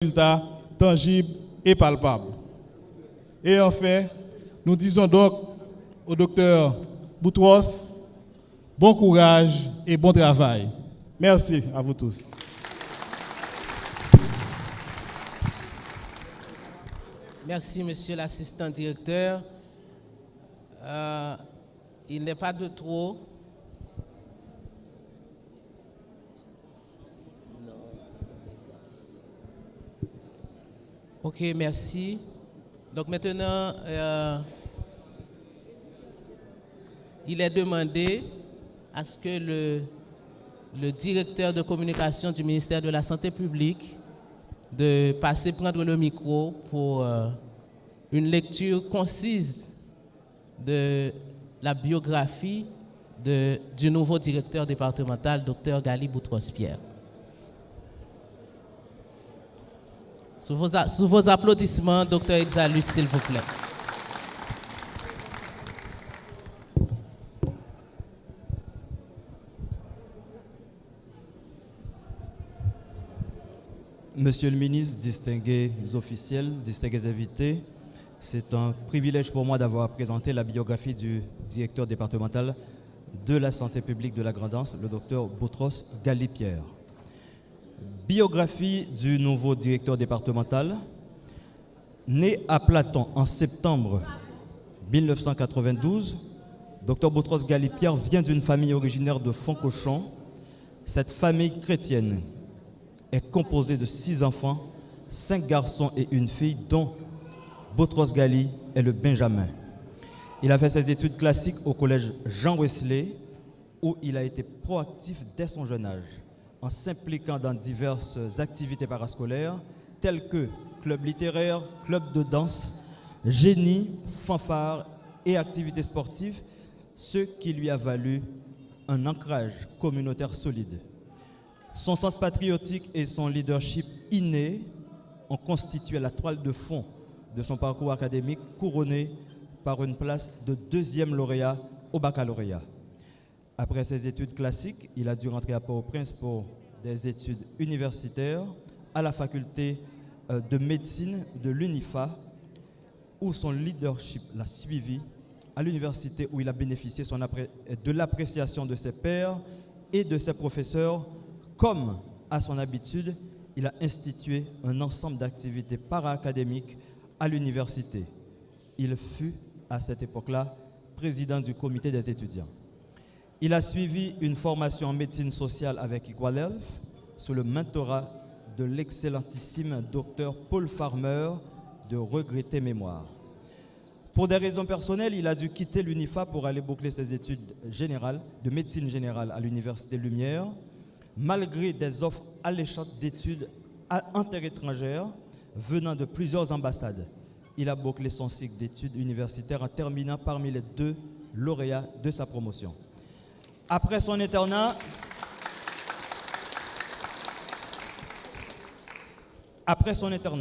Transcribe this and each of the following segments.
résultats tangibles et palpables. Et enfin, nous disons donc au docteur Boutros, bon courage et bon travail. Merci à vous tous. Merci, monsieur l'assistant directeur. Il n'est pas de trop. Ok, merci. Donc maintenant, il est demandé à ce que le directeur de communication du ministère de la Santé publique de passer prendre le micro pour une lecture concise de la biographie du nouveau directeur départemental, Dr Gali Boutros-Pierre. Sous vos applaudissements, Dr Exalus, s'il vous plaît. Monsieur le ministre, distingués officiels, distingués invités, c'est un privilège pour moi d'avoir présenté la biographie du directeur départemental de la santé publique de la Grand'Anse, le docteur Boutros Ghali-Pierre. Biographie du nouveau directeur départemental. Né à Platon en septembre 1992, Dr Boutros Ghali-Pierre vient d'une famille originaire de Foncochon. Cette famille chrétienne est composée de 6 enfants, 5 garçons et une fille, dont Boutros Ghali est le Benjamin. Il a fait ses études classiques au collège Jean Wesley, où il a été proactif dès son jeune âge, en s'impliquant dans diverses activités parascolaires, telles que club littéraire, club de danse, génie, fanfare et activités sportives, ce qui lui a valu un ancrage communautaire solide. Son sens patriotique et son leadership inné ont constitué la toile de fond de son parcours académique, couronné par une place de 2e lauréat au baccalauréat. Après ses études classiques, il a dû rentrer à Port-au-Prince pour des études universitaires à la faculté de médecine de l'UNIFA, où son leadership l'a suivi, à l'université où il a bénéficié de l'appréciation de ses pairs et de ses professeurs. Comme à son habitude, il a institué un ensemble d'activités para-académiques à l'université. Il fut, à cette époque-là, président du comité des étudiants. Il a suivi une formation en médecine sociale avec Equal Health sous le mentorat de l'excellentissime docteur Paul Farmer de regrettée mémoire. Pour des raisons personnelles, il a dû quitter l'UNIFA pour aller boucler ses études générales de médecine générale à l'Université Lumière, malgré des offres alléchantes d'études en terre étrangère venant de plusieurs ambassades. Il a bouclé son cycle d'études universitaires en terminant parmi les 2 lauréats de sa promotion. Après son internat,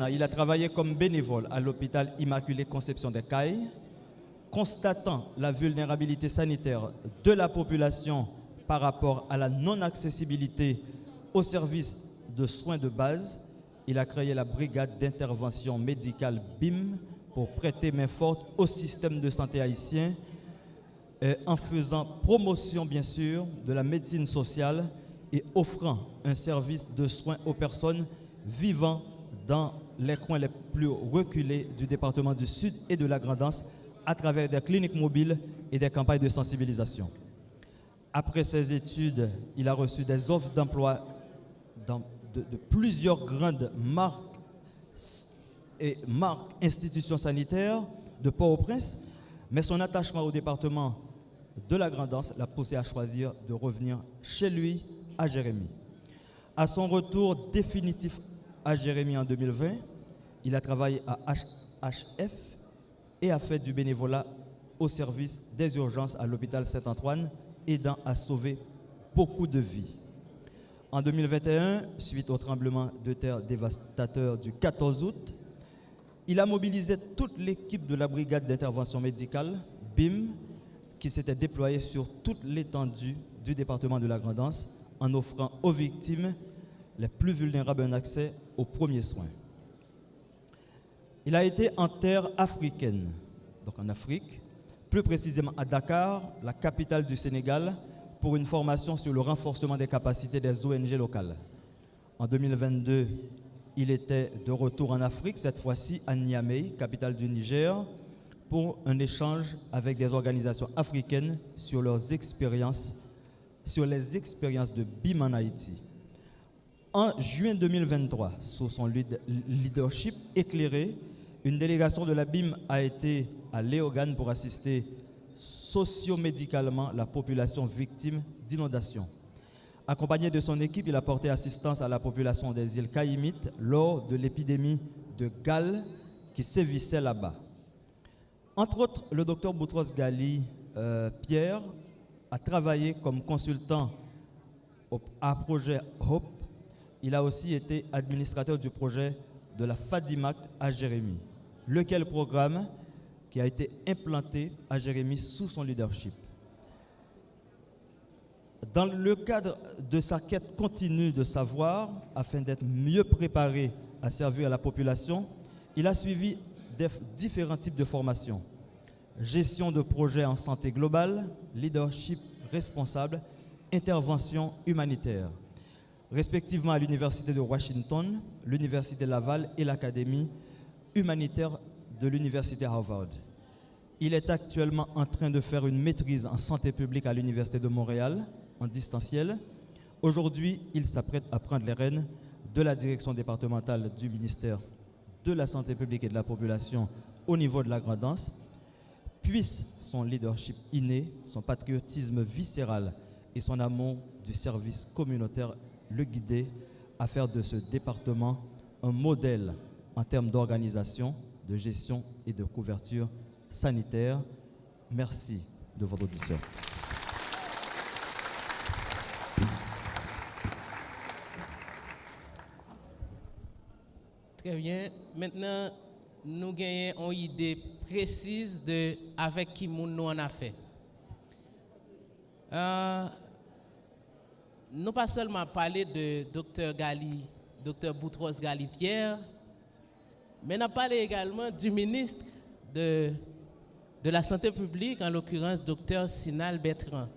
il a travaillé comme bénévole à l'hôpital Immaculée Conception des Cayes, constatant la vulnérabilité sanitaire de la population par rapport à la non-accessibilité aux services de soins de base. Il a créé la brigade d'intervention médicale BIM pour prêter main forte au système de santé haïtien, en faisant promotion, bien sûr, de la médecine sociale et offrant un service de soins aux personnes vivant dans les coins les plus reculés du département du Sud et de la Grand'Anse à travers des cliniques mobiles et des campagnes de sensibilisation. Après ses études, il a reçu des offres d'emploi de plusieurs grandes marques institutions sanitaires de Port-au-Prince, mais son attachement au département de la Grand'Anse l'a poussé à choisir de revenir chez lui à Jérémie. À son retour définitif à Jérémie en 2020, il a travaillé à HF et a fait du bénévolat au service des urgences à l'hôpital Saint-Antoine, aidant à sauver beaucoup de vies. En 2021, suite au tremblement de terre dévastateur du 14 août, il a mobilisé toute l'équipe de la brigade d'intervention médicale, BIM, qui s'était déployée sur toute l'étendue du département de la Grand'Anse en offrant aux victimes les plus vulnérables un accès aux premiers soins. Il a été en terre africaine, donc en Afrique, plus précisément à Dakar, la capitale du Sénégal, pour une formation sur le renforcement des capacités des ONG locales. En 2022, il était de retour en Afrique, cette fois-ci à Niamey, capitale du Niger, pour un échange avec des organisations africaines sur les expériences de BIM en Haïti. En juin 2023, sous son leadership éclairé, une délégation de la BIM a été à Léogane pour assister socio-médicalement la population victime d'inondations. Accompagné de son équipe, il a porté assistance à la population des îles Caïmites lors de l'épidémie de Gale qui sévissait là-bas. Entre autres, le docteur Boutros Ghali Pierre a travaillé comme consultant à projet HOPE. Il a aussi été administrateur du projet de la FADIMAC à Jérémy, lequel programme qui a été implanté à Jérémy sous son leadership. Dans le cadre de sa quête continue de savoir, afin d'être mieux préparé à servir à la population, il a suivi différents types de formations. Gestion de projets en santé globale, leadership responsable, intervention humanitaire, respectivement à l'Université de Washington, l'Université Laval et l'Académie humanitaire de l'Université Harvard. Il est actuellement en train de faire une maîtrise en santé publique à l'Université de Montréal, en distanciel. Aujourd'hui, il s'apprête à prendre les rênes de la direction départementale du ministère de la Santé publique et de la Population au niveau de la Grand'Anse. Puisse son leadership inné, son patriotisme viscéral et son amour du service communautaire le guider à faire de ce département un modèle en termes d'organisation, de gestion et de couverture sanitaire. Merci de votre audition. Très bien. Maintenant, nous gagnons une idée précise de avec qui nous en a fait. Nous pas seulement parlé de Dr Boutros Ghali Pierre, mais nous parlé également du ministre de la Santé publique, en l'occurrence Dr Sinal Bertrand.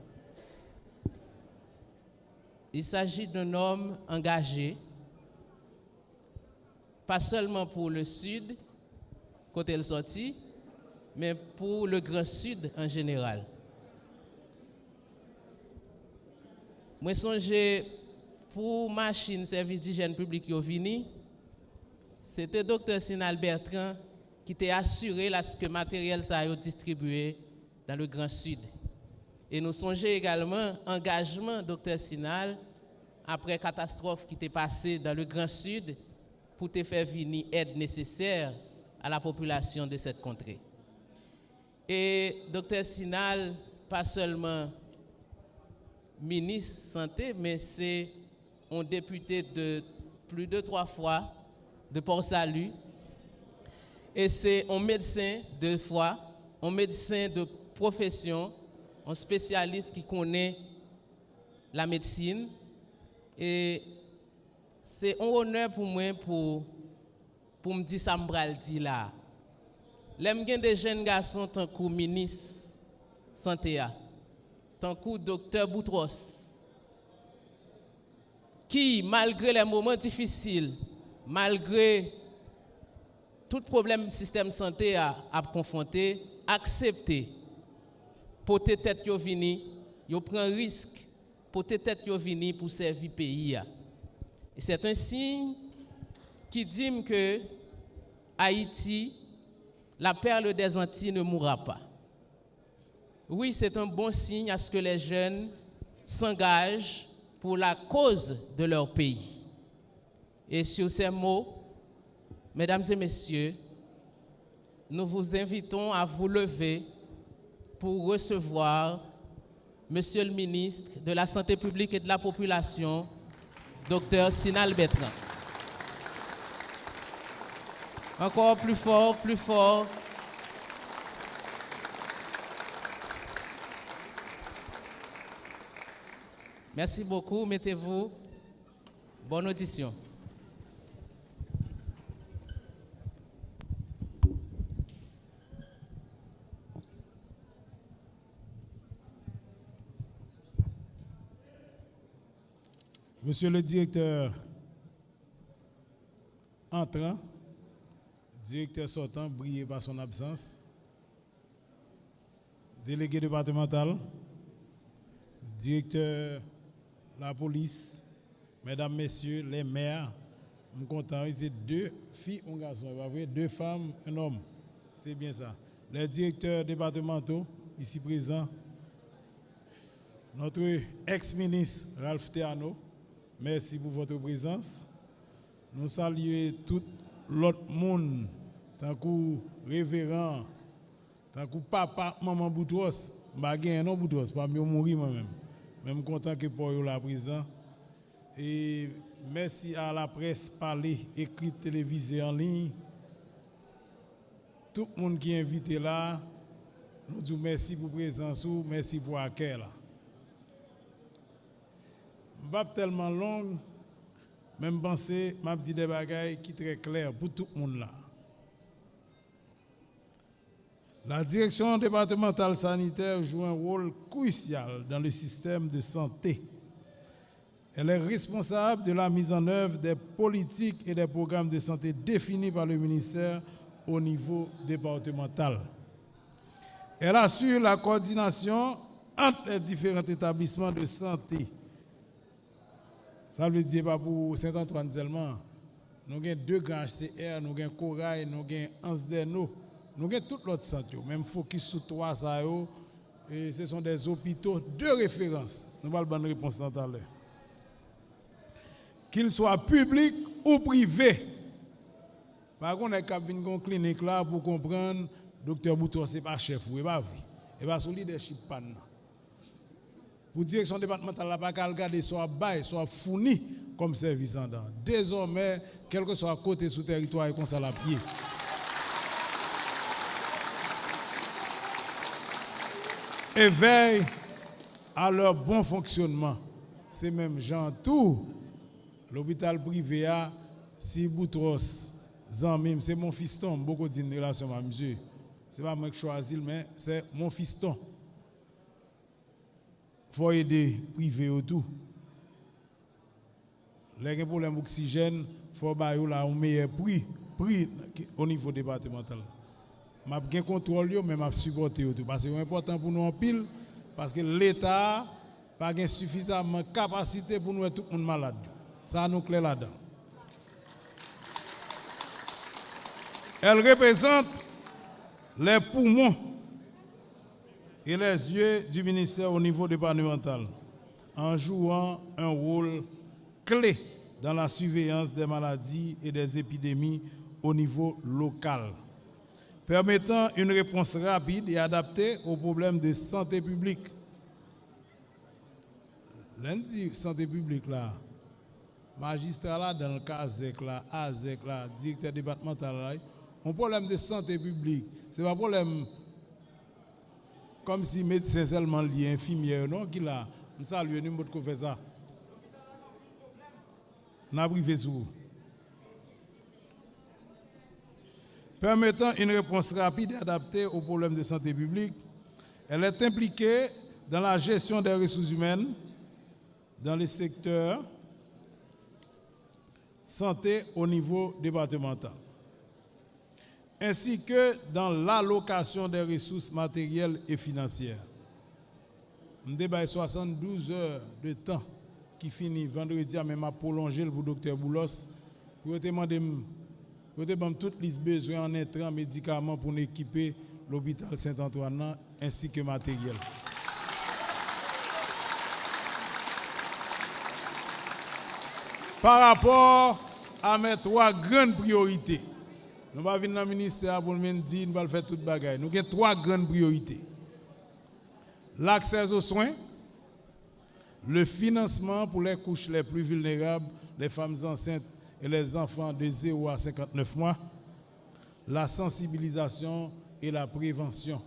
Il s'agit d'un homme engagé, pas seulement pour le Sud, côté le sorti, mais pour le Grand Sud en général. Moi, songe pour machine service d'hygiène publique qui vini, c'était Dr Sinal Bertrand qui t'a assuré que le matériel ça a distribué dans le Grand Sud. Et nous songeons également engagement Dr Sinal après catastrophe qui t'est passée dans le Grand Sud pour te faire venir aide nécessaire à la population de cette contrée. Et Dr Sinal, pas seulement ministre santé, mais c'est un député de plus de 3 fois de Port-Salut. Et c'est un médecin 2 fois, un médecin de profession, un spécialiste qui connaît la médecine. Et c'est un honneur pour moi pour me dire ça m'bral dit là. L'aime gen des jeunes garçons tant que ministre santé tant que docteur Boutros qui malgré les moments difficiles, malgré tout problème système santé a confronté, accepté porter tête yo vini, yo prend risque porter tête yo vini pour servir pays. Et c'est un signe qui dit que Haïti, la perle des Antilles, ne mourra pas. Oui, c'est un bon signe à ce que les jeunes s'engagent pour la cause de leur pays. Et sur ces mots, mesdames et messieurs, nous vous invitons à vous lever pour recevoir Monsieur le ministre de la Santé publique et de la Population, Dr Sinal Bertrand. Encore plus fort, plus fort. Merci beaucoup, mettez-vous. Bonne audition. Monsieur le directeur entrant, directeur sortant, brillé par son absence, délégué départemental, directeur de la police, mesdames, messieurs, les maires, je suis content, c'est 2 filles, un garçon, 2 femmes, un homme. C'est bien ça. Les directeurs départementaux, ici présents, notre ex-ministre Ralph Théano, merci pour votre présence. Nous saluons tout l'autre monde, tant que révérend, tant que papa, maman Boutros, je non Boutros, pas mieux mourir moi-même. Même content que pour eux là présent. Et merci à la presse parlée, écrite, télévisée en ligne. Tout le monde qui est invité là, nous disons merci pour la présence, merci pour l'accueil là. Je ne vais pas tellement long, même penser, je dis des bagailles qui sont très claires pour tout le monde là. La direction départementale sanitaire joue un rôle crucial dans le système de santé. Elle est responsable de la mise en œuvre des politiques et des programmes de santé définis par le ministère au niveau départemental. Elle assure la coordination entre les différents établissements de santé. Ça veut dire pas pour Saint-Antoine seulement. Nous avons 2 grands HCR, nous avons Corail, nous avons Ansderno, nous avons toute l'autre santé. Même focus sur 3 ça et ce sont des hôpitaux de référence. Nous allons bonne réponse tout à l'heure. Qu'ils soient publics ou privés. Par contre, on a une clinique là pour comprendre, docteur Boutros, ce n'est pas chef, il n'est pas vrai. Il n'est pas son leadership. Pour direction départementale, la pas qu'à regarder soit bail, soit fourni comme service en dedans. Désormais, quel que soit côté sous territoire, et comme ça la pied. Et veille à leur bon fonctionnement. C'est même gens tout. L'hôpital privé a, si Boutros, Zanmim, c'est mon fiston, beaucoup d'une relation à monsieur. Ce n'est pas moi qui choisis, mais c'est mon fiston. Il faut aider privé ou tout. Les problèmes d'oxygène, il faut avoir un meilleur prix au niveau départemental. Je vais contrôler, mais je vais supporter tout. Parce que c'est important pour nous en pile, parce que l'État n'a pas suffisamment de capacité pour nous être tout le monde malade. Ça nous clair là-dedans. Elle représente les poumons et les yeux du ministère au niveau départemental en jouant un rôle clé dans la surveillance des maladies et des épidémies au niveau local, permettant une réponse rapide et adaptée aux problèmes de santé publique. Lundi, santé publique là, magistrat là, dans le cas AZEC là, directeur départemental là, un problème de santé publique. Ce n'est pas un problème comme si médecin seulement lié, infirmière, non, qui là, je salue, nous avons fait ça. On a privé sur vous. Permettant une réponse rapide et adaptée aux problèmes de santé publique, elle est impliquée dans la gestion des ressources humaines, dans les secteurs santé au niveau départemental, ainsi que dans l'allocation des ressources matérielles et financières. On débat 72 heures de temps qui finit vendredi à même à prolonger pour le docteur Boulos pour demander toutes les besoins en intrants médicaments pour équiper l'hôpital Saint-Antoine ainsi que matériel. Par rapport à mes 3 grandes priorités, nous ne venons pas dans le ministère pour nous dire nous allons faire toute bagaille. Nous avons 3 grandes priorités. L'accès aux soins, le financement pour les couches les plus vulnérables, les femmes enceintes et les enfants de 0 à 59 mois, la sensibilisation et la prévention.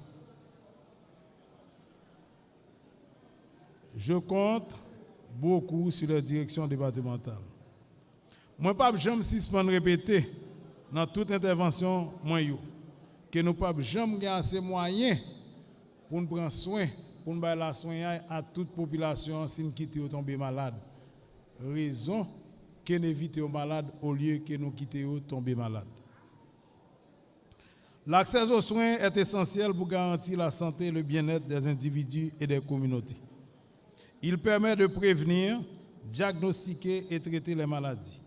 Je compte beaucoup sur la direction départementale. Moi, pas jamais suspendre répéter dans toute intervention que nous pas jamais gagner assez moyens pour nous prendre soin, pour nous donner la soin à toute population si nous quittons ou tomber malade. raison que nous évitons aux malades au lieu que nous quittions tomber malades. L'accès aux soins est essentiel pour garantir la santé et le bien-être des individus et des communautés. Il permet de prévenir, diagnostiquer et traiter les maladies,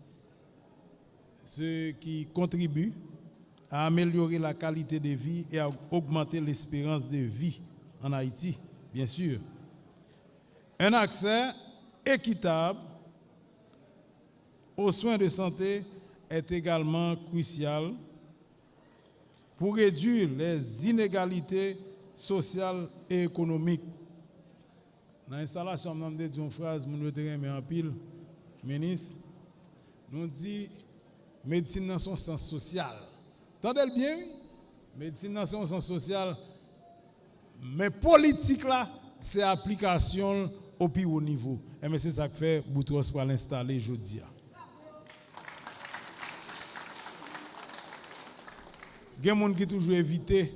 ce qui contribue à améliorer la qualité de vie et à augmenter l'espérance de vie en Haïti, bien sûr. Un accès équitable aux soins de santé est également crucial pour réduire les inégalités sociales et économiques. Dans l'installation, nous avons dit une phrase, nous avons en pile, ministre, nous dit médecine dans son sens social. Entendez bien? Médecine dans son sens social, mais politique là, c'est application au plus haut niveau. Et c'est ça que fait Boutros pour l'installer aujourd'hui. Il y a des gens qui toujours évité.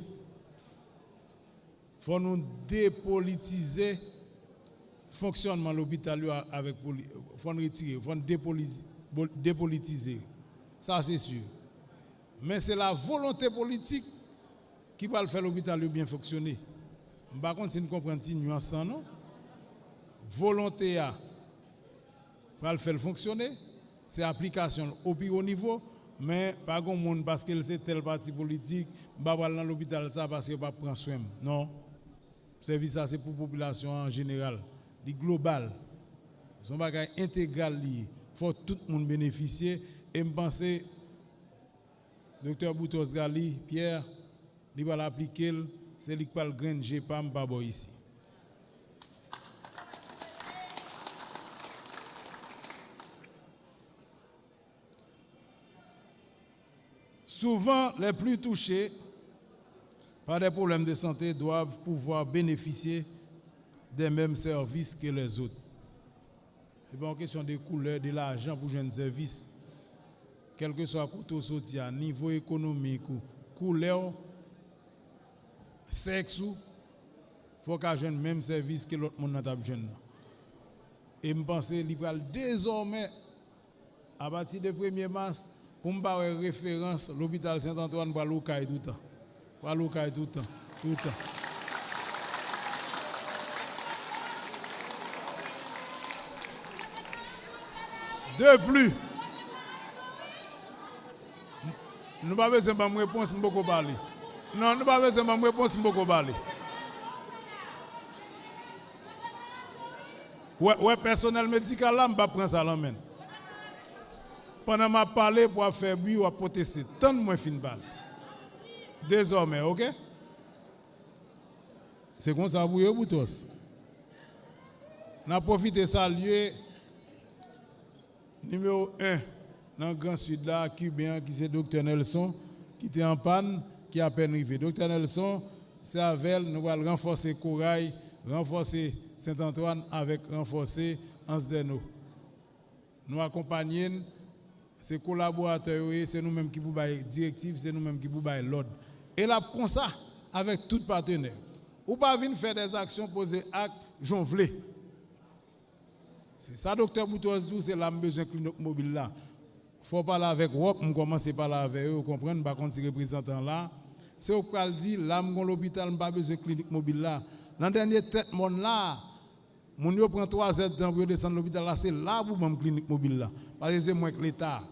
Il faut nous dépolitiser le fonctionnement de l'hôpital avec il faut nous retirer, il faut nous dépolitiser. Ça c'est sûr. Mais c'est la volonté politique qui va faire l'hôpital bien fonctionner. Par contre, si nous comprenons une nuance, non? Volonté va le faire fonctionner, c'est application au plus haut niveau. Mais pas grand monde parce que c'est tel parti politique, va dans l'hôpital ça parce que pas prendre soin. Non. Le service ça c'est pour la population en général, du global. Son bagage intégral il faut tout le monde bénéficier et me penser docteur Boutros Ghali Pierre, il va l'appliquer, c'est lui qui parle grain GPAM pas ici. Souvent, les plus touchés par des problèmes de santé doivent pouvoir bénéficier des mêmes services que les autres. Ce n'est pas une question de couleur, de l'argent pour jouer un service. Quel que soit le coût social, niveau économique, couleur, sexe, il faut qu'il y ait le même service que l'autre monde n'a pas besoin. Et je pense qu'il va désormais, à partir du 1er mars, pour me faire référence, l'hôpital Saint-Antoine va l'ocaille tout le temps. Va l'ocaille tout le temps. Tout le temps. De plus, nous n'avons pas besoin de me répondre si je ne parler. Non, nous n'avons pas besoin de me répondre si je ne parler. Ouais, personnel médical là, je ne vais pas prendre ça là. Pendant que je parle pour faire bruit ou protester, tant de moins fin de balle. Désormais, ok? C'est comme ça pour vous tous. On a profité de ça lieu numéro 1 dans le Grand Sud là, cubain, qui c'est Dr Nelson, qui était en panne, qui a à peine arrivé. Dr Nelson, c'est avec nous allons renforcer Corail, renforcer Saint-Antoine avec renforcer Ansdeno. Nous accompagnons ces collaborateurs, c'est nous-mêmes qui vous baillons directive, c'est nous-mêmes qui vous baillons l'ordre. Et là, comme ça, avec tout partenaire. Ou pas venir faire des actions, poser actes, j'en voulais. C'est ça, docteur Boutros dit, c'est là besoin de clinique mobile là. Il faut parler avec WOP, on commence à parler avec eux, vous comprenez, par contre, ces représentants là. C'est au cas dit, là, mon l'hôpital, on n'a pas besoin de clinique mobile là. Dans le dernier tête, mon là, mon yo prend 3 heures de temps pour descendre l'hôpital là, c'est là pour mon clinique mobile là. Parce que c'est moi que l'État,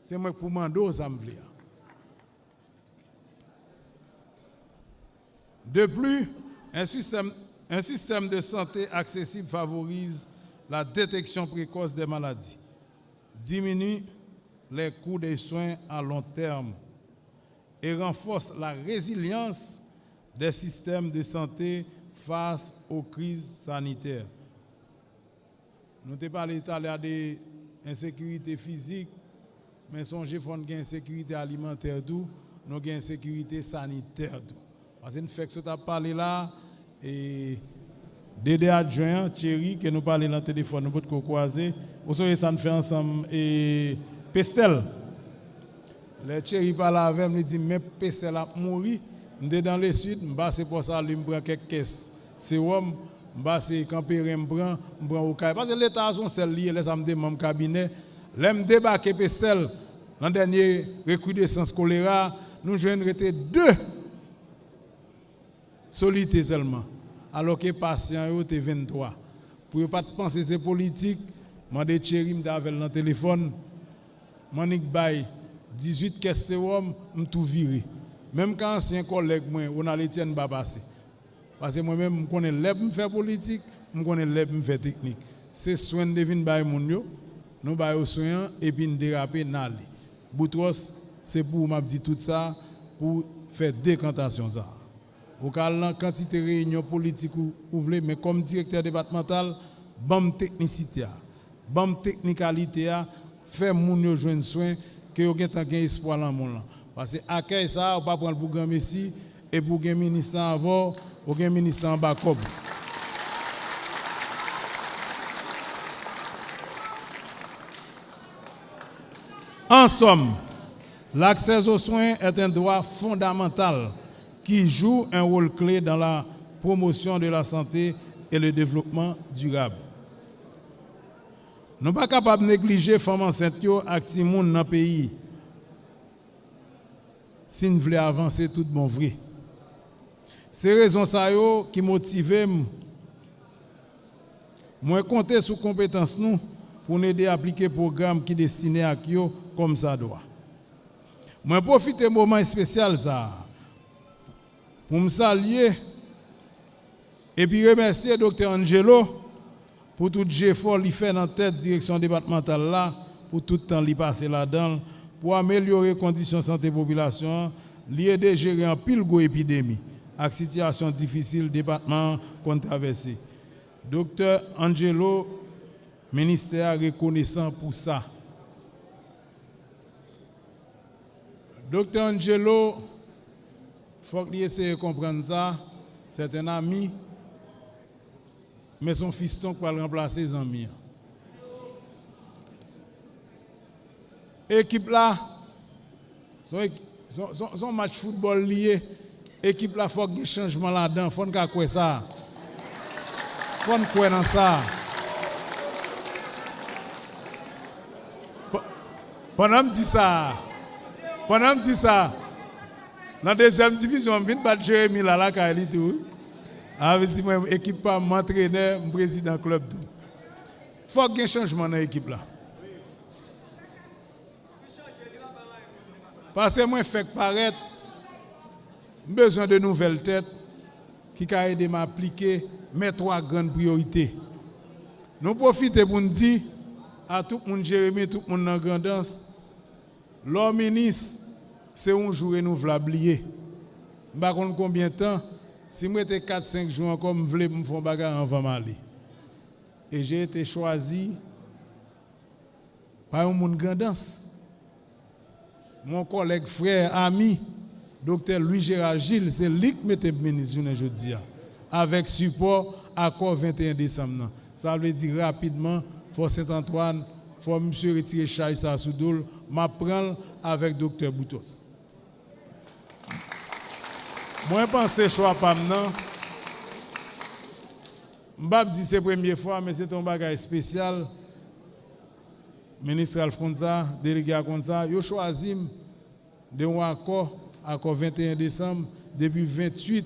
c'est moi pour mando, ça me plaît. De plus, un système de santé accessible favorise la détection précoce des maladies, diminue les coûts des soins à long terme et renforce la résilience des systèmes de santé face aux crises sanitaires. Nous avons parlé tout à l'heure de l'insécurité physique, mais songez qu'il y a une insécurité alimentaire, nous avons une insécurité sanitaire. Parce que nous faisons ce que tu as parlé là, et Dédé adjoint, Thierry, que nous parlons dans le téléphone, nous pouvons croiser. Vous savez, ça nous fait ensemble. Et Pestel, le Thierry parle avec moi, il dit, mais Pestel a mouru, je suis dans le sud, je passe pour ça, je prends quelques caisses. C'est homme c'est campérin me prend au cas parce que l'état sont celles liées les amener mon cabinet l'aime débarquer Pestel l'an dernier recrudescence choléra nous jeunes étaient 2 solités seulement alors que patient yo était 23 pour pas penser c'est politique mandé Chérim d'avel dans téléphone Manik bay 18 caisses sérum m tout viré même quand ancien collègue moi on a l'Etienne ba passer parce que moi-même, je connais l'eb me faire politique, je connais l'eb me faire technique. C'est soin de venir bay moun yo, nous bay au soin et puis déraper n'aller. Boutros, c'est pour m'a dit tout ça pour faire décantation ça. Au cas là quantité de réunion politique ou voulez mais comme directeur départemental, bam technicité, bam technicalité faire moun yo joindre soin que yo gen espoir dans monde là. Parce que accueil ça, on pas prendre pour grand messi et pour gen ministre avant aucun ministre en bas comme. En somme, l'accès aux soins est un droit fondamental qui joue un rôle clé dans la promotion de la santé et le développement durable. Nous ne sommes pas capables de négliger les femmes enceintes et les gens dans le pays si nous voulons avancer tout bon vrai. C'est raison ça qui motive moi compter sur compétences nous pour nous aider à appliquer programme qui destiné à Kyo comme ça doit. Moi profiter moment spécial ça pour me saluer et puis remercier Dr Angelo pour tout effort qu'il fait dans la tête direction départementale là pour tout le temps qu'il passe là-dedans pour améliorer les conditions de santé de la population, l'aider à gérer en pile épidémie. Avec situation difficile département qu'on traverse. Docteur Angelo, ministère reconnaissant pour ça. Docteur Angelo, il faut qu'il essaie de comprendre ça. C'est un ami, mais son fiston va remplacer ses amis. Équipe là, son match football lié. Équipe là, il faut qu'il y ait un changement là-dedans. Il faut qu'il y ait ça. Il faut qu'il y ait dans ça. Pendant que je dis ça, dans la deuxième division, je viens de battre Jérémy là, il tout. Avec l'équipe, m'entraîneur, président club. Il faut qu'il y ait un changement dans l'équipe là. Parce que moi, je fais paraître. Besoin de nouvelles têtes qui ont aidé à m'appliquer mes 3 grandes priorités. Nous profitons pour nous dire à tout le monde, Jérémy, tout le monde dans la grandance, l'homme ministre, c'est un jour renouvelable. Je ne sais pas combien de temps, si je suis 4-5 jours encore, je voulais me faire bagarre avant d'aller. Et j'ai été choisi par un monde grandance. Mon collègue, frère, ami, Docteur Louis-Gérard Gilles, c'est lui qui mette le ministre aujourd'hui, avec support accord 21 décembre. Ça veut dire rapidement, faut Saint-Antoine, faut monsieur retirer charge ça sous doule, m'apprendre avec Docteur Boutos. Moi, je pense que choix pas maintenant. Je ne dis c'est la première fois, mais c'est un bagage spécial. Ministre Alfonsa, délégué Alfonsa, il a choisi de un accord 21 décembre, depuis 28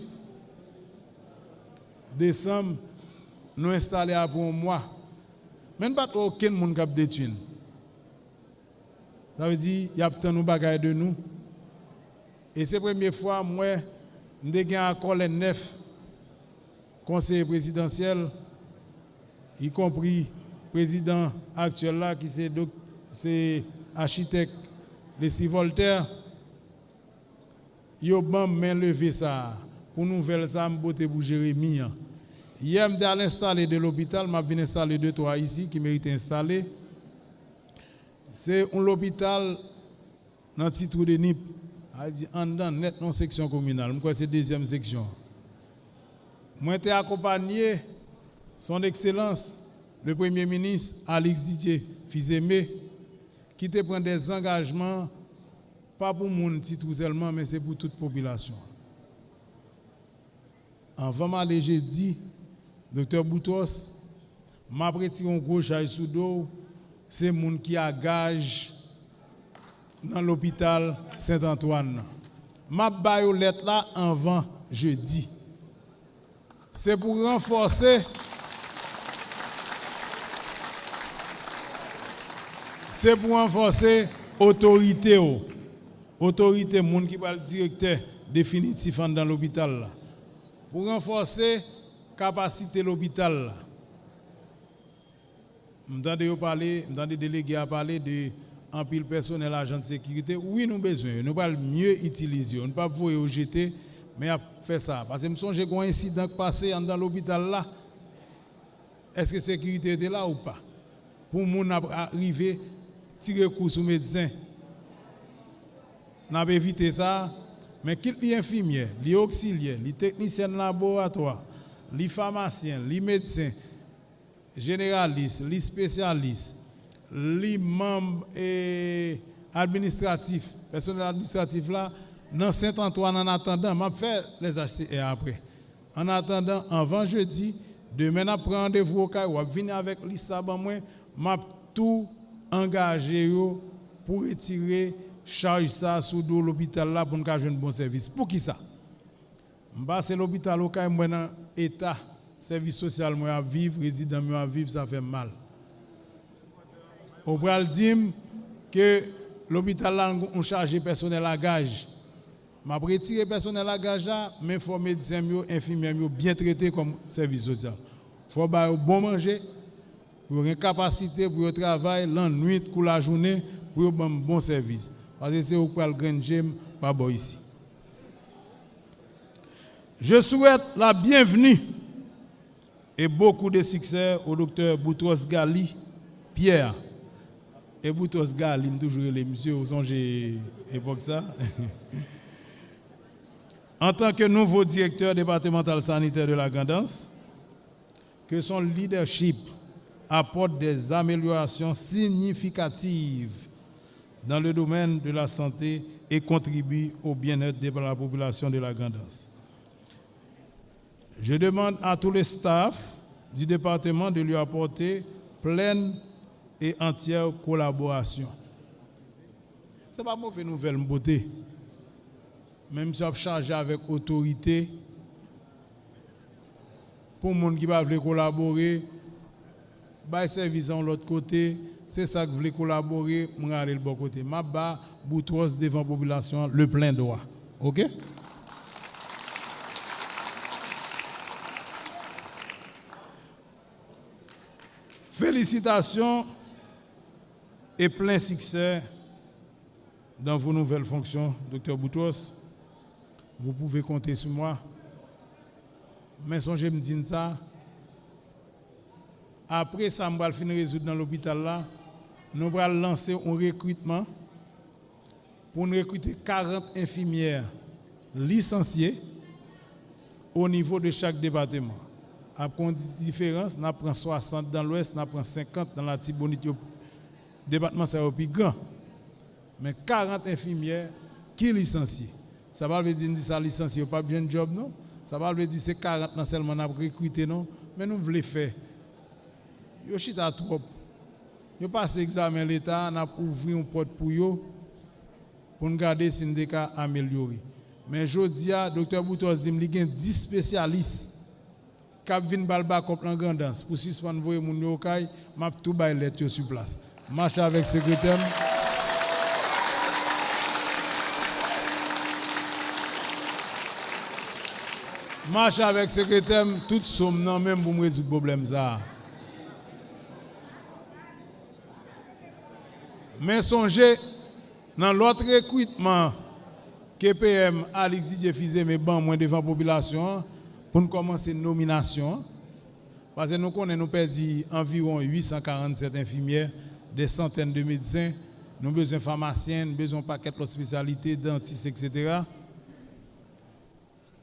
décembre, nous installés pour un mois. Même pas aucun monde qui a des thunes. Ça veut dire qu'il y a tant de bagages de nous. Et c'est la première fois, moi, je suis un accord les 9 conseillers présidentiels, y compris le président actuel là, qui c'est architecte Leslie Voltaire. Yo ban main levé ça pour nouvelle ça beauté pour Jérémy. Hier m'd'a installé de l'hôpital, m'a vinn installer 2-3 ici qui mérite installer. C'est un hôpital dans titre de NIP, a dit en dedans net non section communale. Moi c'est deuxième section. Moi été accompagné son excellence le premier ministre Alex Didier Fils-Aimé qui te prend des engagements pas pour mon titre seulement, mais c'est pour toute population. En vraiment, j'ai dit, Docteur Boutros, m'a prêté un gros chai sous dos, c'est moun qui a gage dans l'hôpital Saint-Antoine. M'a bayo lettre là avant jeudi. C'est pour renforcer autorité moun qui va le directeur définitif dans l'hôpital là. Pour renforcer capacité de l'hôpital là. M'entendez délégué à parler de en pile personnel agent de sécurité. Oui, nous besoin, nous pas mieux utiliser, on ne pas voir au GT, mais à faire ça parce que me songe un incident passé dans l'hôpital là. Est-ce que sécurité était là ou pas? Pour moun arriver tirer coup sur médecin. N'a pas évité ça, mais les infirmiers, les auxiliaires, les techniciens de laboratoire, les pharmaciens, les médecins généralistes, les spécialistes, les membres administratifs, personnel administratif là, dans Saint-Antoine en attendant, m'a fait les HCR après. En attendant, avant jeudi, demain on prend rendez-vous au cas où venir avec l'ISA moi, m'a tout engagé pour retirer charge ça sous l'hôpital là pour nous avoir un bon service. Pour qui ça? C'est l'hôpital au cas où dans état service social moi à vivre, résident moi à vivre, ça fait mal. On va dire que l'hôpital là on charge personnel à gage. M'a retiré personnel à gage là, mais faut médecins infirmiers bien traités comme service social. Faut ba bon manger, pour une capacité pour le travail la nuit ou la journée pour un bon service. Parce que c'est au quoi le grand j'aime pas bon ici. Je souhaite la bienvenue et beaucoup de succès au docteur Boutros Ghali Pierre. Et Boutros Ghali, toujours les messieurs, vous songez époque ça. En tant que nouveau directeur départemental sanitaire de la Gandance, que son leadership apporte des améliorations significatives dans le domaine de la santé et contribue au bien-être de la population de la Gandance. Je demande à tous les staffs du département de lui apporter pleine et entière collaboration. Ce n'est pas mauvaise nouvelle, beauté. Même si on chargé avec autorité, pour les gens qui veulent collaborer, les services de l'autre côté, c'est ça que vous voulez collaborer, je vais aller le bon côté. Je vais Boutros devant la population, le plein droit. OK? Félicitations et plein succès dans vos nouvelles fonctions, Dr Boutros. Vous pouvez compter sur moi. Mais songez me dire ça. Après ça, nous allons finir résoudre dans l'hôpital là. Nous allons lancer un recrutement pour nous recruter 40 infirmières licenciées au niveau de chaque département. Après une différence, nous prenons 60 dans l'ouest, nous prenons 50 dans la Tibonite, département c'est au plus grand. Mais 40 infirmières qui licencient. Ça va veut dire que ça licencié, pas bien de job non. Ça va veut dire que c'est 40 seulement n'a recruté non, mais nous voulons faire. Yo chita trop. Yo passe examen l'état, n'a ouvert une porte pour yo pour nous garder si nous cas améliorer. Mais jodi a docteur Boutros dit il y a 10 spécialistes qui viennent balba comme en grandance pour suspendre voyer moun yo kay, m'a tout bay lettre sur place. Marche avec secrétaire. Marche avec secrétaire, tout somme non même pour me résoudre problème ça. Mais songez dans l'autre recrutement que PM Alexis Jefizé mais ban moins devant la population pour nous commencer une nomination parce que nous connaissons nous perdu environ 847 infirmières, des centaines de médecins, nous avons besoin de pharmaciens, nous avons besoin de paquets de spécialités, dentistes, etc.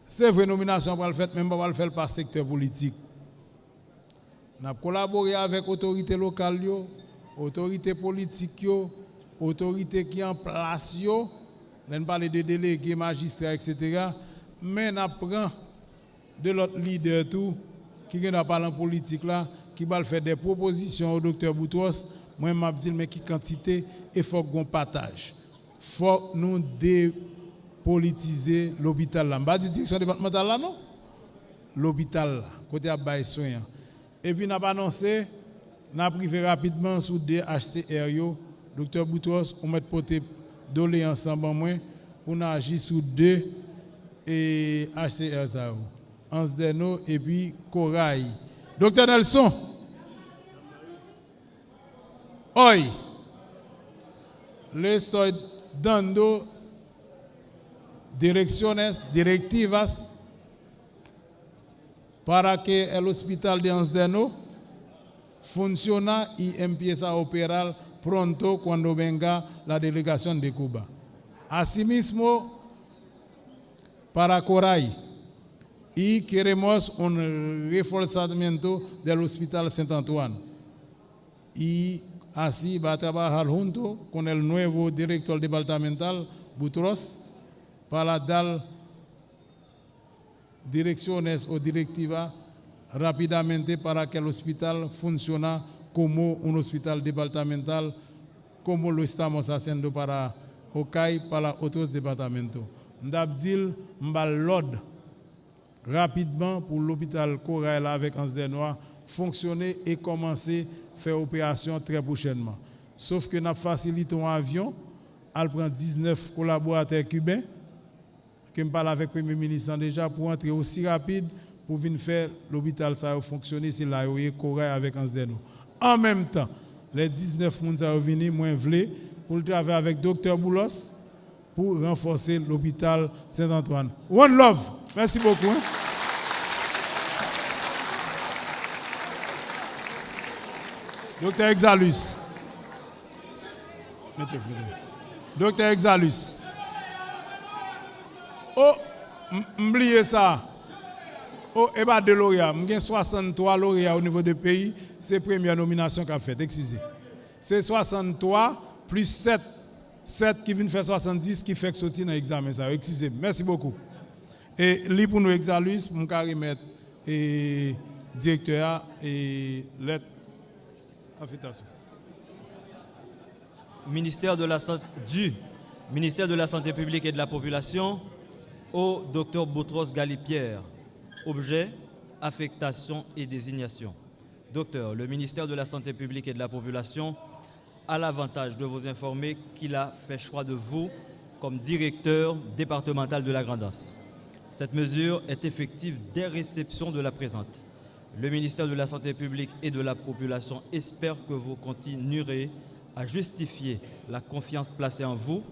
C'est vrai nomination pour le faire, même pas le faire par secteur politique. Nous avons collaboré avec l'autorité locale, autorité politique, autorité qui est en place, nous parlons de délégués, magistrats, etc. Mais nous prenons de l'autre leader tout qui vient parler en politique là, qui va faire des propositions au docteur Boutros, moi je dis mais qui quantité et faut qu'on partage. Faut nous dépolitiser l'hôpital là. Pas direction départementale là non. L'hôpital là, côté à bail soin. Et puis n'a pas annoncé, n'a privé rapidement sous des HCR yo, docteur Boutros, on met porter dolé ensemble en moins pour agir sous deux et HCR ça. Ansdeno et puis Corail. Docteur Nelson. Hoy. Le estoy dando directivas para que el hospital de Ansdeno funcione y empiece a operar pronto cuando venga la delegación de Cuba. Asimismo, para Coray, y queremos un reforzamiento del Hospital Saint-Antoine. Y así va a trabajar junto con el nuevo director departamental, Boutros, para dar direcciones o directivas rápidamente para que el hospital funcione como un hospital departamental, como lo estamos haciendo para Ocay, para otros departamentos. M'dabdil m'balod rapidement pour l'hôpital Corail avec Ansdenois fonctionner et commencer à faire opération très prochainement. Sauf que nous facilitons un avion, elle prend 19 collaborateurs cubains, que je parle avec le Premier ministre déjà, pour entrer aussi rapide, pour venir faire l'hôpital ça fonctionner, c'est là où il y a Corail avec Ansdenois. En même temps, les 19 personnes sont venus, moins vle, pour le travail avec Dr Boulos, pour renforcer l'hôpital Saint-Antoine. One love. Merci beaucoup. Hein? Docteur Exalus. Docteur Exalus. Oh, m'oubliez ça. Oh, et bien de lauréats. J'ai 63 lauréats au niveau du pays. C'est la première nomination qu'a fait. Excusez. C'est 63 plus 7 qui viennent faire 70 qui fait que sortir dans l'examen. Excusez. Merci beaucoup. Et lui pour nous Exalus, mon carré et directeur et lettre affectation. Ministère de la Santé publique et de la Population au Dr Boutros Ghali-Pierre. Objet, affectation et désignation. Docteur, le ministère de la Santé publique et de la Population a l'avantage de vous informer qu'il a fait choix de vous comme directeur départemental de la Grand'Anse. Cette mesure est effective dès réception de la présente. Le ministère de la Santé publique et de la Population espère que vous continuerez à justifier la confiance placée en vous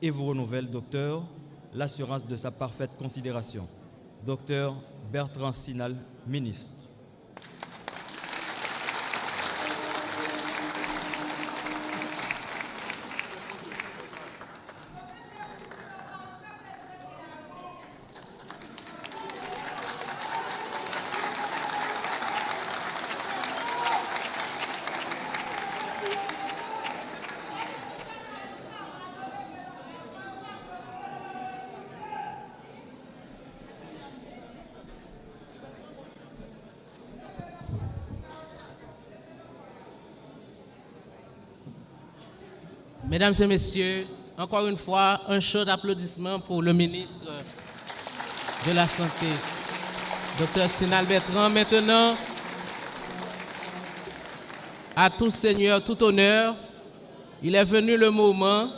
et vous renouvelle, docteur, l'assurance de sa parfaite considération. Docteur Bertrand Sinal, ministre. Mesdames et messieurs, encore une fois, un chaud applaudissement pour le ministre de la Santé, Dr Sinal Bertrand. Maintenant, à tout seigneur, tout honneur, il est venu le moment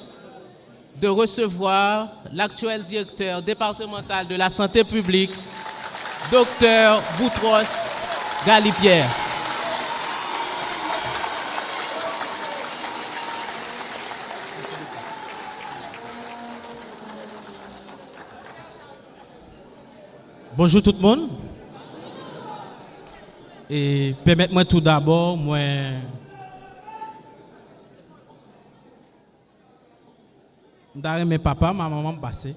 de recevoir l'actuel directeur départemental de la santé publique, Dr Boutros Ghali-Pierre. Bonjour tout le monde. Et permettez-moi tout d'abord, moi mes papa, ma maman passé.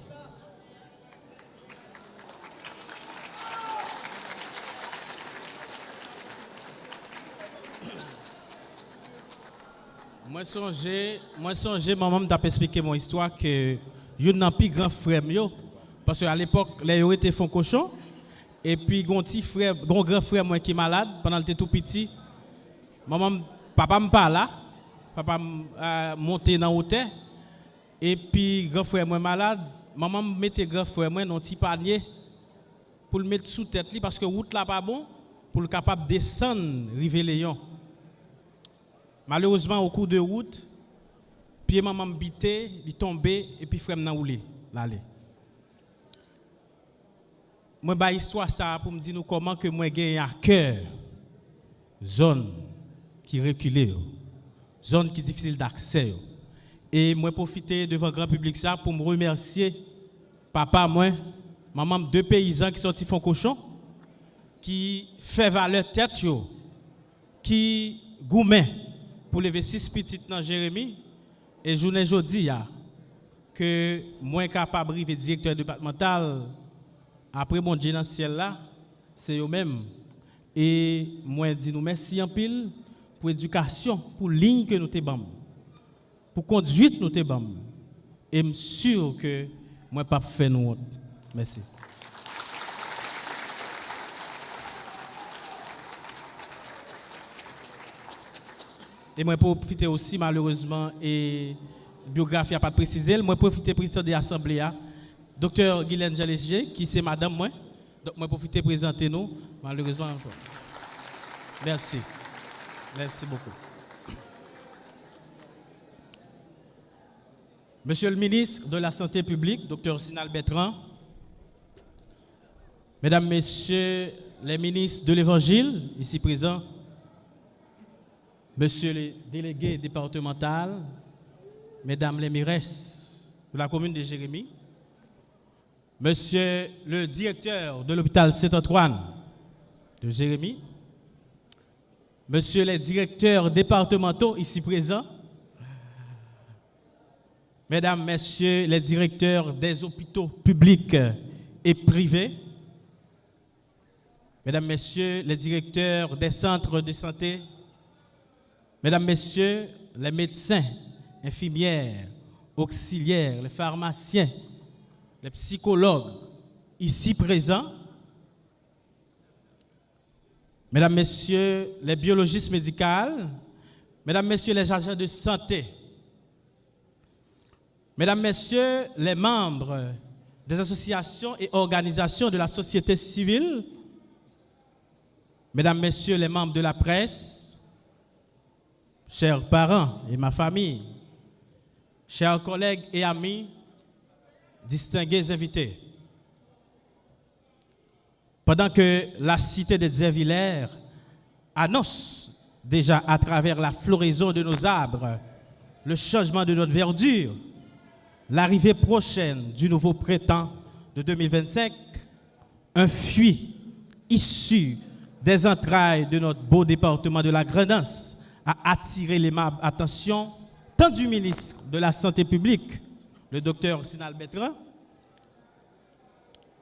Moi songe maman m'a expliqué mon histoire que yo n'a plus grand frère yo parce qu'à l'époque les yo étaient font cochon Et puis, mon petit frère, mon grand frère moi qui est malade pendant que j'étais tout petit. Papa me parle là. Papa monté dans l'hôtel. Et puis, grand frère moi malade. Maman mettait grand frère moi dans un petit panier pour le mettre sous tête parce que la route là pas bon pour le capable de descendre rive Léon. Malheureusement au cours de route, pied maman bité, il tombé et puis frère m'nan roulé l'aller. Moi ba histoire ça pour me dire nous comment que moi gagne à cœur zone qui reculée, zone qui difficile d'accès. Et moi profiter devant le grand public ça pour me remercier papa moi, maman deux paysans qui sorti font cochon qui fait valeur tête yo, qui goumen pour lever 6 petites dans Jérémie et journée jodi a que moi capable rive directeur départemental après mon Dieu dans ciel là, c'est eux même et moi dis nous merci en pile pour éducation, pour ligne que nous te bam. Pour conduite nous te bam. Et je suis sûr que moi pas faire nous honte. Merci. Et moi profiter aussi malheureusement et biographie a pas précisé, moi profiter président de l'assemblée docteur Guylaine Jalesger qui c'est madame moi. Donc moi profiter présenter nous malheureusement encore. Merci. Merci beaucoup. Monsieur le ministre de la Santé publique, Dr Sinal Bertrand, Mesdames, Messieurs les ministres de l'Évangile, ici présents, Monsieur les délégués départementaux, Mesdames les mairesses de la commune de Jérémie, Monsieur le directeur de l'hôpital Saint-Antoine de Jérémie, Monsieur les directeurs départementaux ici présents, Mesdames, Messieurs les directeurs des hôpitaux publics et privés, Mesdames, Messieurs les directeurs des centres de santé, Mesdames, Messieurs les médecins, infirmières, auxiliaires, les pharmaciens, les psychologues ici présents, Mesdames, Messieurs les biologistes médicaux, Mesdames, Messieurs les agents de santé, Mesdames, Messieurs les membres des associations et organisations de la société civile, Mesdames, Messieurs les membres de la presse, chers parents et ma famille, chers collègues et amis, distingués invités. Pendant que la cité de Zervillers annonce déjà à travers la floraison de nos arbres le changement de notre verdure, l'arrivée prochaine du nouveau printemps de 2025, un fruit issu des entrailles de notre beau département de la Grand'Anse a attiré l'aimable attention tant du ministre de la Santé publique, le docteur Sinal Bertrand,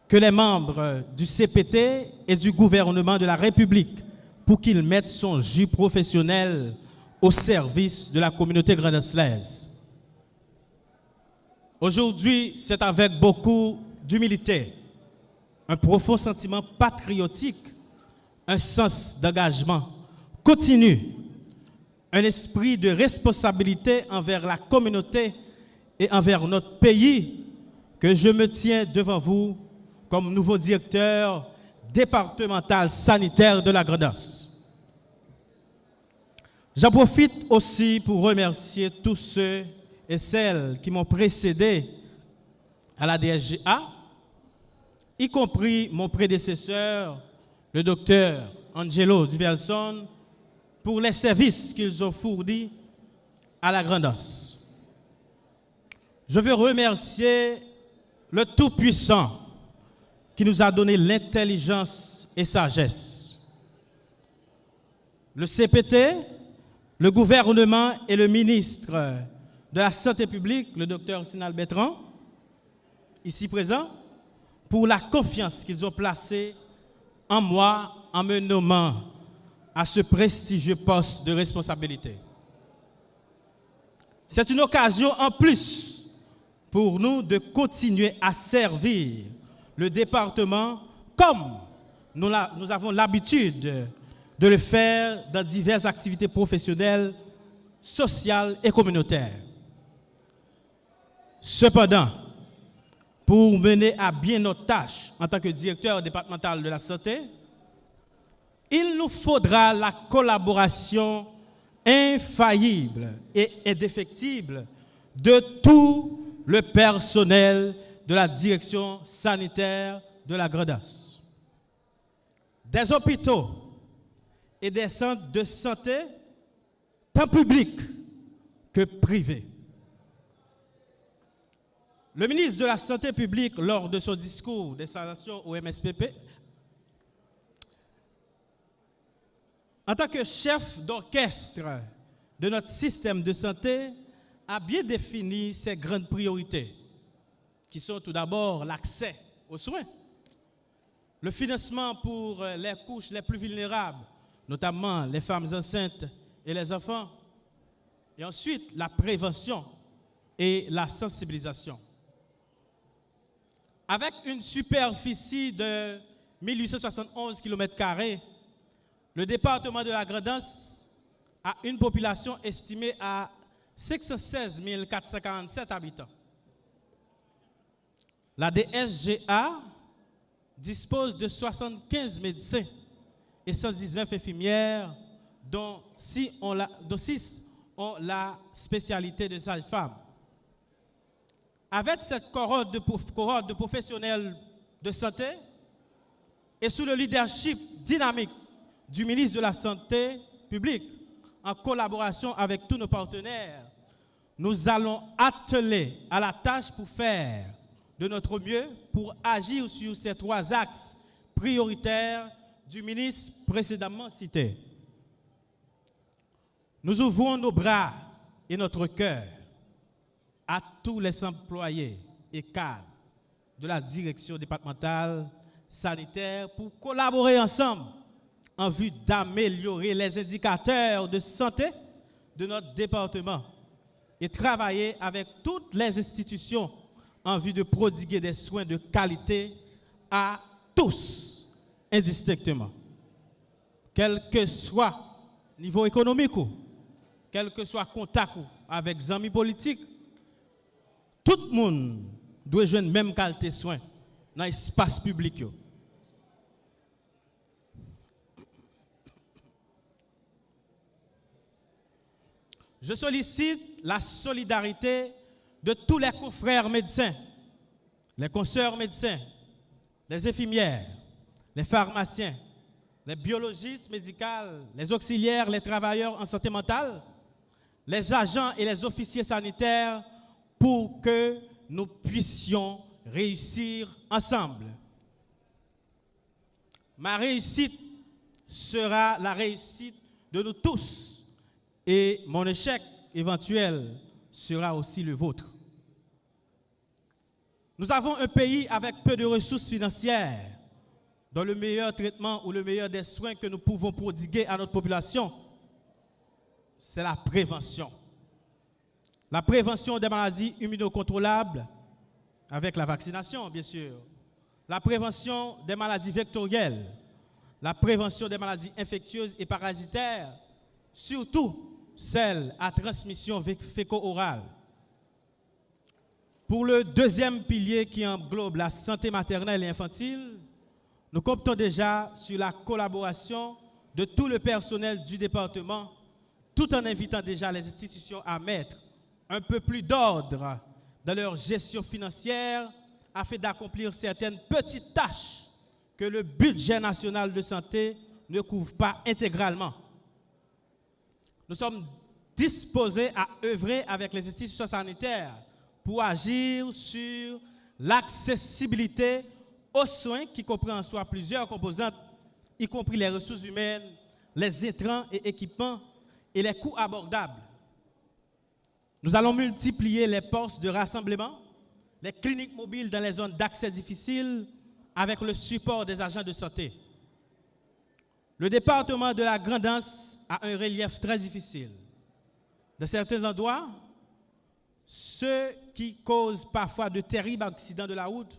que les membres du CPT et du gouvernement de la République pour qu'ils mettent son jus professionnel au service de la communauté grandancelaise. Aujourd'hui, c'est avec beaucoup d'humilité, un profond sentiment patriotique, un sens d'engagement continu, un esprit de responsabilité envers la communauté et envers notre pays que je me tiens devant vous comme nouveau directeur départemental sanitaire de la Grand'Anse. J'en profite aussi pour remercier tous ceux et celles qui m'ont précédé à la DSGA, y compris mon prédécesseur, le docteur Angelo Duvelson, pour les services qu'ils ont fournis à la Grand'Anse. Je veux remercier le Tout-Puissant qui nous a donné l'intelligence et sagesse. Le CPT, le gouvernement et le ministre de la Santé publique, le docteur Sinal Bertrand, ici présent, pour la confiance qu'ils ont placée en moi en me nommant à ce prestigieux poste de responsabilité. C'est une occasion en plus pour nous de continuer à servir le département comme nous avons l'habitude de le faire dans diverses activités professionnelles, sociales et communautaires. Cependant, pour mener à bien notre tâche en tant que directeur départemental de la santé, il nous faudra la collaboration infaillible et indéfectible de tout le personnel de la direction sanitaire de la Grand'Anse, des hôpitaux et des centres de santé, tant publics que privés. Le ministre de la Santé publique, lors de son discours d'installation au MSPP, en tant que chef d'orchestre de notre système de santé, a bien défini ses grandes priorités, qui sont tout d'abord l'accès aux soins, le financement pour les couches les plus vulnérables, notamment les femmes enceintes et les enfants, et ensuite la prévention et la sensibilisation. Avec une superficie de 1871 km², le département de la Grand'Anse a une population estimée à 616 447 habitants. La DSGA dispose de 75 médecins et 119 infirmières, dont 6 ont la spécialité de sage-femme. Avec cette cohorte de professionnels de santé et sous le leadership dynamique du ministre de la Santé publique, en collaboration avec tous nos partenaires, nous allons atteler à la tâche pour faire de notre mieux pour agir sur ces 3 axes prioritaires du ministre précédemment cité. Nous ouvrons nos bras et notre cœur à tous les employés et cadres de la direction départementale sanitaire pour collaborer ensemble en vue d'améliorer les indicateurs de santé de notre département et travailler avec toutes les institutions en vue de prodiguer des soins de qualité à tous, indistinctement. Quel que soit le niveau économique, quel que soit le contact avec les amis politiques, tout le monde doit jouer la même qualité de soins dans l'espace public. Je sollicite la solidarité de tous les confrères médecins, les consoeurs médecins, les infirmières, les pharmaciens, les biologistes médicaux, les auxiliaires, les travailleurs en santé mentale, les agents et les officiers sanitaires pour que nous puissions réussir ensemble. Ma réussite sera la réussite de nous tous et mon échec éventuel sera aussi le vôtre. Nous avons un pays avec peu de ressources financières, dont le meilleur traitement ou le meilleur des soins que nous pouvons prodiguer à notre population, c'est la prévention. La prévention des maladies immunocontrôlables, avec la vaccination, bien sûr. La prévention des maladies vectorielles, la prévention des maladies infectieuses et parasitaires, surtout celles à transmission féco-orale. Pour le deuxième pilier qui englobe la santé maternelle et infantile, nous comptons déjà sur la collaboration de tout le personnel du département, tout en invitant déjà les institutions à mettre un peu plus d'ordre dans leur gestion financière afin d'accomplir certaines petites tâches que le budget national de santé ne couvre pas intégralement. Nous sommes disposés à œuvrer avec les institutions sanitaires pour agir sur l'accessibilité aux soins qui comprend en soi plusieurs composantes, y compris les ressources humaines, les intrants et équipements et les coûts abordables. Nous allons multiplier les postes de rassemblement, les cliniques mobiles dans les zones d'accès difficiles avec le support des agents de santé. Le département de la Grand'Anse a un relief très difficile. Dans certains endroits, ce qui cause parfois de terribles accidents de la route,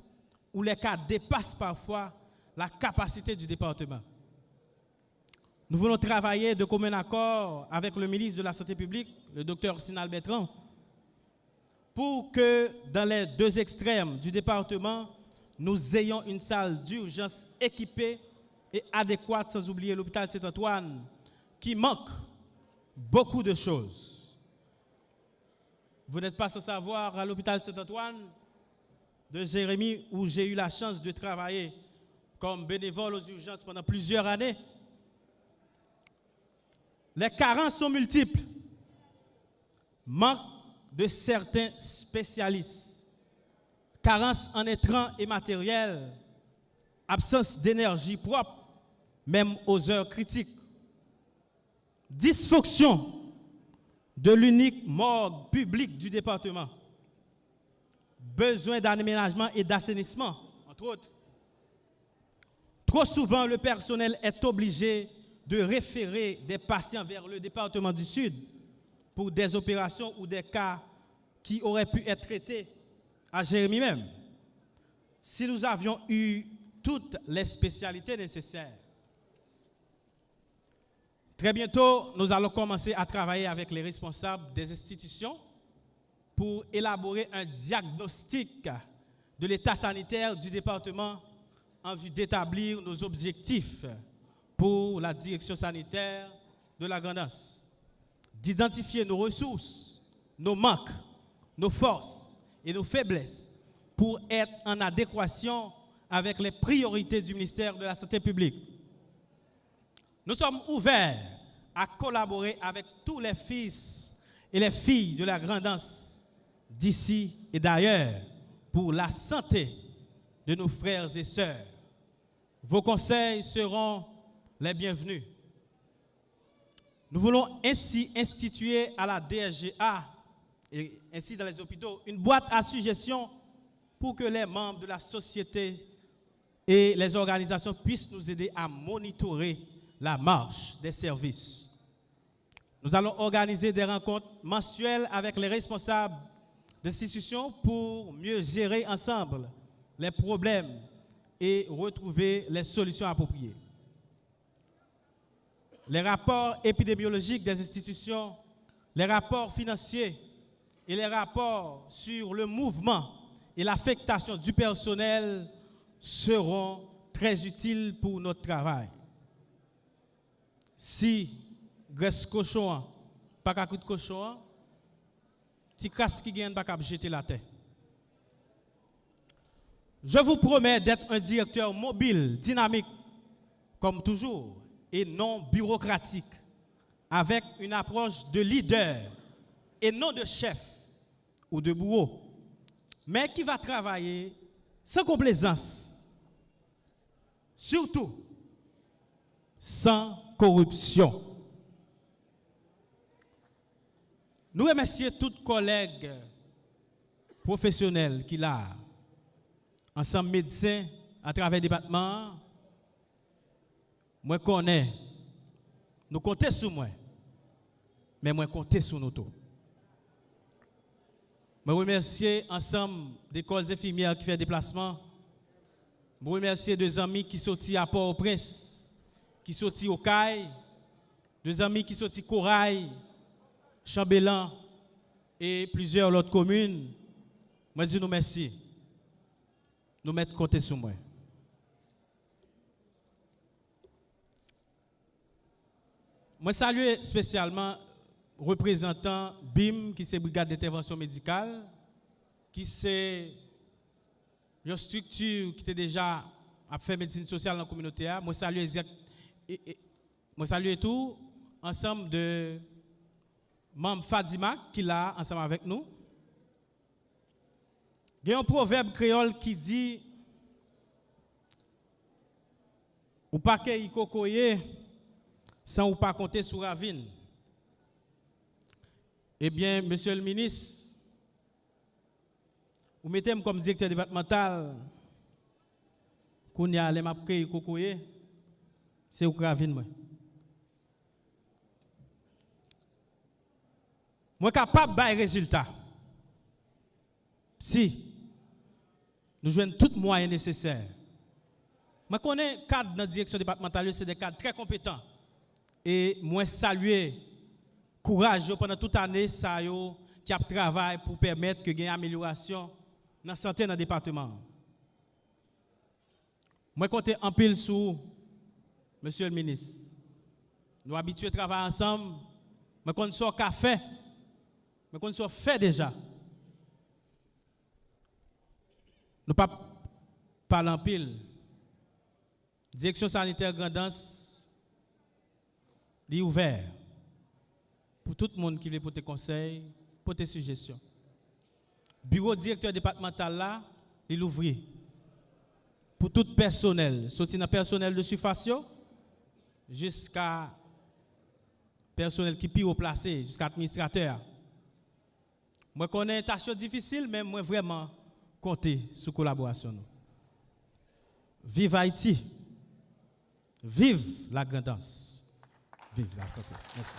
où les cas dépassent parfois la capacité du département. Nous voulons travailler de commun accord avec le ministre de la Santé publique, le docteur Sinal Bertrand, pour que dans les deux extrêmes du département, nous ayons une salle d'urgence équipée et adéquate, sans oublier l'hôpital Saint-Antoine, qui manque beaucoup de choses. Vous n'êtes pas sans savoir, à l'hôpital Saint-Antoine de Jérémy, où j'ai eu la chance de travailler comme bénévole aux urgences pendant plusieurs années, les carences sont multiples. Manque de certains spécialistes, carence en intrants et matériel, absence d'énergie propre, même aux heures critiques, dysfonction de l'unique morgue publique du département, besoin d'aménagement et d'assainissement, entre autres. Trop souvent, le personnel est obligé de référer des patients vers le département du Sud pour des opérations ou des cas qui auraient pu être traités à Jérémy même, si nous avions eu toutes les spécialités nécessaires. Très bientôt, nous allons commencer à travailler avec les responsables des institutions pour élaborer un diagnostic de l'état sanitaire du département en vue d'établir nos objectifs pour la direction sanitaire de la Grand'Anse, d'identifier nos ressources, nos manques, nos forces et nos faiblesses pour être en adéquation avec les priorités du ministère de la Santé publique. Nous sommes ouverts à collaborer avec tous les fils et les filles de la Grand'Anse d'ici et d'ailleurs pour la santé de nos frères et sœurs. Vos conseils seront les bienvenus. Nous voulons ainsi instituer à la DSGA et ainsi dans les hôpitaux une boîte à suggestions pour que les membres de la société et les organisations puissent nous aider à monitorer la marche des services. Nous allons organiser des rencontres mensuelles avec les responsables d'institutions pour mieux gérer ensemble les problèmes et retrouver les solutions appropriées. Les rapports épidémiologiques des institutions, les rapports financiers et les rapports sur le mouvement et l'affectation du personnel seront très utiles pour notre travail. Si graisse cochon, pas qu'à coup de cochon, petit casse qui gagne pas qu'à jeter la terre. Je vous promets d'être un directeur mobile, dynamique, comme toujours, et non bureaucratique, avec une approche de leader et non de chef ou de bourreau, mais qui va travailler sans complaisance, surtout sans corruption. Nous remercions tous les collègues professionnels qui là, ensemble médecins à travers le département. Moi connais, nous comptons sur moi, mais moi comptez sur nous tous. Je remercie ensemble des écoles infirmières qui font déplacement. Je remercie deux amis qui sont à Port-au-Prince, qui sont au CAI, deux amis qui sont à Corail, Chambellan et plusieurs autres communes. Moi je dis nous merci. Nous mettons côté sur moi. Moi salue spécialement représentant BIM qui c'est brigade d'intervention médicale qui c'est une structure qui était déjà à faire médecine sociale dans la communauté. Moi salue moi salue tout ensemble de membres Fadima qui là ensemble avec nous. Il y a un proverbe créole qui dit ou pas que y cocoyer sans ou pas compter sur ravine. Eh bien, monsieur le ministre, vous mettez-moi comme directeur départemental, qu'on y a les mapkei cocoyer, c'est ou ravine moi. Moi capable de résultat. Si nous jouons tous les moyens nécessaires, Je connais les cadres dans la direction départementale, c'est des cadres très compétents. Et moi, saluer courage pendant toute l'année, ça yo qui a travaillé pour permettre que y ait une amélioration dans la santé dans le département. Moi, je compte en pile sur Monsieur le ministre. Nous habitués à travailler ensemble. Je compte sur café. Je compte sur fait déjà. Nous pas parler en pile. Direction sanitaire Grandance est ouverte pour tout le monde qui veut porter conseil, porter suggestion. Bureau directeur départemental là, il ouvre pour tout personnel, sorti dans personnel de surface jusqu'à personnel qui est placé, jusqu'à administrateur. Moi connais une tâche difficile, mais moi vraiment compter sur collaboration. Vive Haïti! Vive la grandance! Vive la santé! Merci.